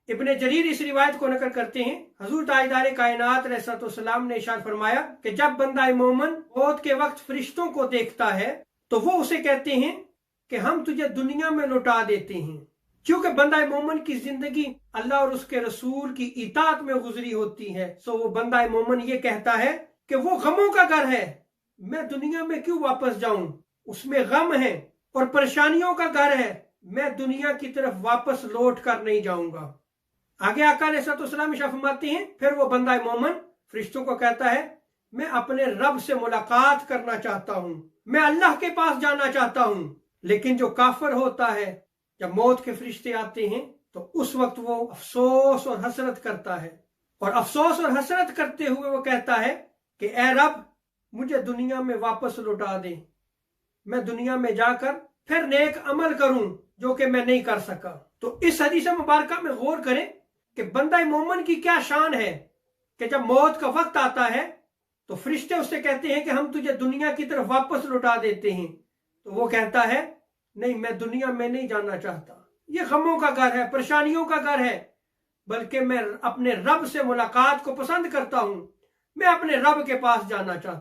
इब्ने Jarir इस रिवायत को नकल करते हैं, हजूर ताजदार कायनात अलैहिस्सलाम ने इरशाद फरमाया कि जब बंदा मोमिन मौत के वक्त फरिश्तों को देखता है तो वो उसे कहते हैं कि हम तुझे दुनिया में लौटा देते हैं। क्योंकि बंदा मोमिन की जिंदगी अल्लाह और उसके रसूल की इताअत में गुजरी होती है, सो वो बंदा मोमिन ये कहता है कि वो गमों का घर है, मैं दुनिया में क्यों वापस जाऊं, उसमें गम है और परेशानियों का घर है, मैं दुनिया की तरफ वापस लौट कर नहीं जाऊंगा। आगे आका अलैहिस्सलाम फरमाते हैं, फिर वो बंदा मोमिन फरिश्तों को कहता है मैं अपने रब से मुलाकात करना चाहता हूं, मैं अल्लाह के पास जाना चाहता हूं। लेकिन जो काफिर होता है, जब मौत के फरिश्ते आते हैं तो उस वक्त वो अफसोस और हसरत करता है, और अफसोस और हसरत करते हुए वो कहता है कि ए रब, मुझे दुनिया में वापस लौटा दे, मैं दुनिया में जाकर फिर नेक अमल करूं जो कि मैं नहीं कर सका। तो इस हदीस मुबारक में गौर करें कि बंदा मोमिन की क्या शान है कि जब मौत का वक्त आता है तो फरिश्ते उससे कहते हैं कि हम तुझे दुनिया की तरफ वापस लौटा देते हैं, तो वो कहता है नहीं, मैं दुनिया में नहीं जाना चाहता, ये गमों का घर है, परेशानियों का घर है, बल्कि मैं अपने रब से मुलाकात को पसंद करता हूं, मैं अपने रब के पास जाना चाहता हूं।